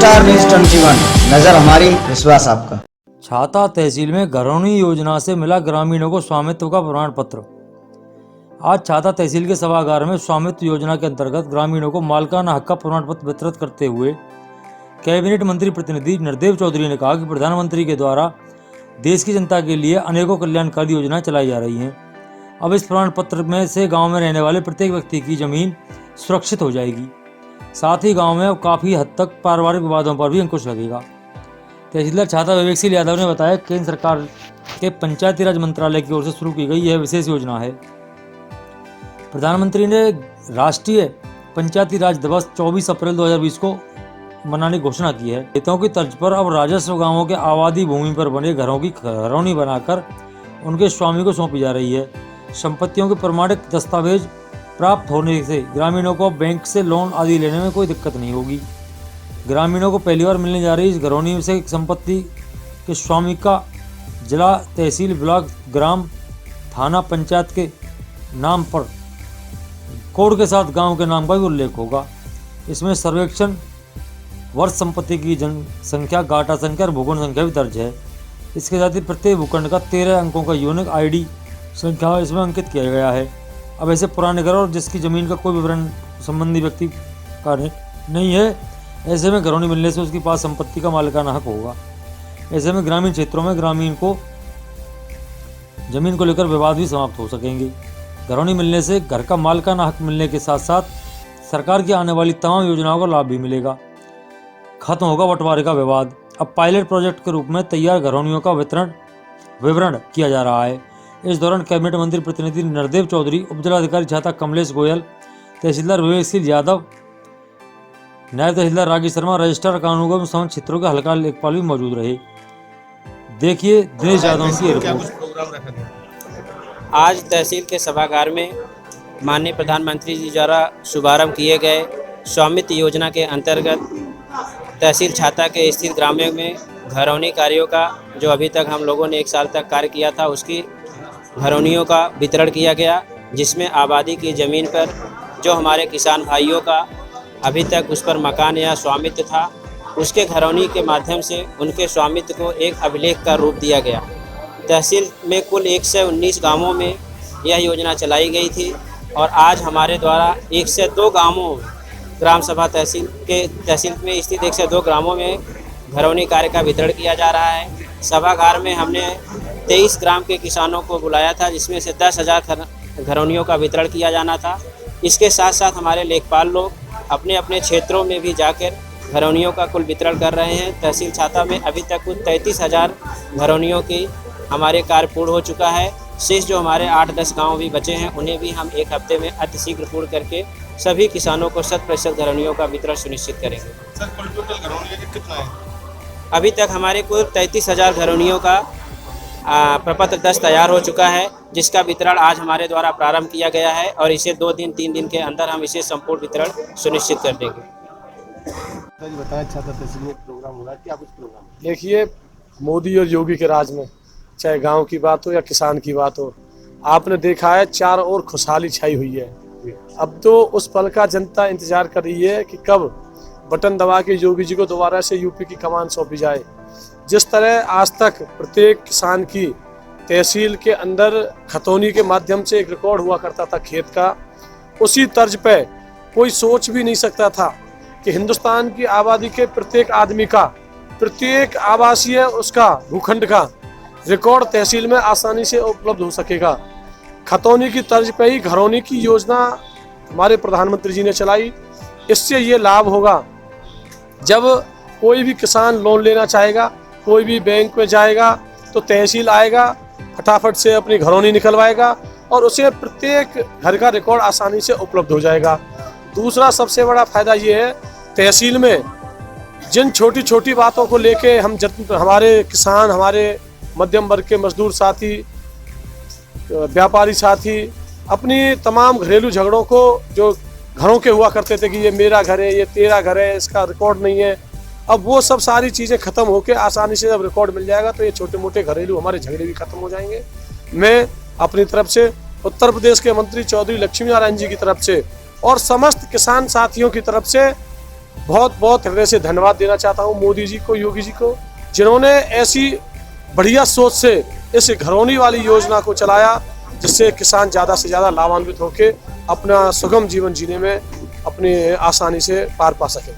समाचार न्यूज 21 नजर हमारी विश्वास आपका। छाता तहसील में घरौनी योजना से मिला ग्रामीणों को स्वामित्व का प्रमाण पत्र। आज छाता तहसील के सभागार में स्वामित्व योजना के अंतर्गत ग्रामीणों को मालिकाना हक का प्रमाण पत्र वितरित करते हुए कैबिनेट मंत्री प्रतिनिधि नरदेव चौधरी ने कहा कि प्रधानमंत्री के द्वारा देश की जनता के लिए अनेकों कल्याणकारी योजनाएं चलाई जा रही हैं। अब इस प्रमाण पत्र में से गांव में रहने वाले प्रत्येक व्यक्ति की जमीन सुरक्षित हो जाएगी। साथ ही गांव में अब काफ़ी हद तक पारिवारिक विवादों पर भी अंकुश लगेगा। तहसीलदार छाता विवेक सिंह यादव ने बताया केंद्र सरकार के पंचायती राज मंत्रालय की ओर से शुरू की गई यह विशेष योजना है। प्रधानमंत्री ने राष्ट्रीय पंचायती राज दिवस 24 अप्रैल 2020 को मनाने की घोषणा की है। खेतों की तर्ज पर अब राजस्व गांवों के आबादी भूमि पर बने घरों की घरौनी बनाकर उनके स्वामी को सौंपी जा रही है। संपत्तियों के प्रमाणित दस्तावेज प्राप्त होने से ग्रामीणों को बैंक से लोन आदि लेने में कोई दिक्कत नहीं होगी। ग्रामीणों को पहली बार मिलने जा रही इस घरौनी से संपत्ति के स्वामी का जिला, तहसील, ब्लॉक, ग्राम, थाना, पंचायत के नाम पर कोड के साथ गांव के नाम का भी उल्लेख होगा। इसमें सर्वेक्षण, वर्ष, संपत्ति की जनसंख्या, गाटा संख्या और भूखंड संख्या भी दर्ज है। इसके साथ ही प्रत्येक भूखंड का 13 अंकों का यूनिक ID संख्या इसमें अंकित किया गया है। अब ऐसे पुराने घर और जिसकी ज़मीन का कोई विवरण संबंधी व्यक्ति का नहीं है, ऐसे में घरौनी मिलने से उसके पास संपत्ति का मालिकाना हक होगा। ऐसे में ग्रामीण क्षेत्रों में ग्रामीण को जमीन को लेकर विवाद भी समाप्त हो सकेंगे। घरौनी मिलने से घर का मालिकाना हक मिलने के साथ साथ सरकार की आने वाली तमाम योजनाओं का लाभ भी मिलेगा। खत्म होगा बंटवारे का विवाद। अब पायलट प्रोजेक्ट के रूप में तैयार घरौनियों का विवरण किया जा रहा है। इस दौरान कैबिनेट मंत्री प्रतिनिधि नरदेव चौधरी, उपजिलाधिकारी छाता कमलेश गोयल, तहसीलदार विवेक सिंह यादव, नायब तहसीलदार रागी शर्मा, रजिस्ट्रार कानूनगो समेत क्षेत्रों के हल्का लेखपाल भी मौजूद रहे। देखिए दिनेश यादव की रिपोर्ट। आज तहसील के सभागार में माननीय प्रधानमंत्री जी द्वारा शुभारंभ किए गए स्वामित्व योजना के अंतर्गत तहसील छाता के स्थित ग्रामों में घरौनी कार्यों का जो अभी तक हम लोगों ने 1 साल तक कार्य किया था उसकी घरौनियों का वितरण किया गया, जिसमें आबादी की ज़मीन पर जो हमारे किसान भाइयों का अभी तक उस पर मकान या स्वामित्व था, उसके घरौनी के माध्यम से उनके स्वामित्व को एक अभिलेख का रूप दिया गया। तहसील में कुल 119 गांवों में यह योजना चलाई गई थी और आज हमारे द्वारा 102 गांवों ग्राम सभा तहसील में स्थित 102 ग्रामों में घरौनी कार्य का वितरण किया जा रहा है। सभागार में हमने 23 ग्राम के किसानों को बुलाया था, जिसमें से 10,000 घरौनियों का वितरण किया जाना था। इसके साथ साथ हमारे लेखपाल लोग अपने अपने क्षेत्रों में भी जाकर घरौनियों का कुल वितरण कर रहे हैं। तहसील छाता में अभी तक कुल 33,000 घरौनियों की हमारे कार्य पूर्ण हो चुका है। शेष जो हमारे 8-10 गाँव भी बचे हैं उन्हें भी हम 1 हफ्ते में अतिशीघ्र पूर्ण करके सभी किसानों को 100% घरौनियों का वितरण सुनिश्चित करेंगे। सर, कुल टोटल घरौनियों कितना है? अभी तक हमारे कुल 33,000 घरौनियों का प्रपत्र 10 तैयार हो चुका है, जिसका वितरण आज हमारे द्वारा प्रारंभ किया गया है और इसे 2-3 दिन के अंदर हम इसे संपूर्ण वितरण सुनिश्चित कर देंगे। देखिए, मोदी और योगी के राज में चाहे गांव की बात हो या किसान की बात हो, आपने देखा है चारों ओर खुशहाली छाई हुई है। अब तो उस पल का जनता इंतजार कर रही है कि कब बटन दबा के योगी जी को दोबारा से यूपी की कमान सौंपी जाए। जिस तरह आज तक प्रत्येक किसान की तहसील के अंदर खतौनी के माध्यम से एक रिकॉर्ड हुआ करता था खेत का, उसी तर्ज पे कोई सोच भी नहीं सकता था कि हिंदुस्तान की आबादी के प्रत्येक आदमी का, प्रत्येक आवासीय उसका भूखंड का रिकॉर्ड तहसील में आसानी से उपलब्ध हो सकेगा। खतौनी की तर्ज पे ही घरौनी की योजना हमारे प्रधानमंत्री जी ने चलाई। इससे ये लाभ होगा, जब कोई भी किसान लोन लेना चाहेगा, कोई भी बैंक में जाएगा तो तहसील आएगा, फटाफट से अपनी घरौनी निकलवाएगा और उसे प्रत्येक घर का रिकॉर्ड आसानी से उपलब्ध हो जाएगा। दूसरा सबसे बड़ा फायदा ये है, तहसील में जिन छोटी छोटी बातों को लेके हमारे किसान, हमारे मध्यम वर्ग के मजदूर साथी, व्यापारी साथी अपनी तमाम घरेलू झगड़ों को, जो घरों के हुआ करते थे कि ये मेरा घर है, ये तेरा घर है, इसका रिकॉर्ड नहीं है, अब वो सब सारी चीज़ें ख़त्म होकर आसानी से जब रिकॉर्ड मिल जाएगा तो ये छोटे मोटे घरेलू हमारे झगड़े भी खत्म हो जाएंगे। मैं अपनी तरफ से, उत्तर प्रदेश के मंत्री चौधरी लक्ष्मी नारायण जी की तरफ से और समस्त किसान साथियों की तरफ से बहुत बहुत हृदय से धन्यवाद देना चाहता हूँ मोदी जी को, योगी जी को, जिन्होंने ऐसी बढ़िया सोच से इस घरौनी वाली योजना को चलाया, जिससे किसान ज़्यादा से ज़्यादा लाभान्वित होकर अपना सुगम जीवन जीने में अपनी आसानी से पार पा सके।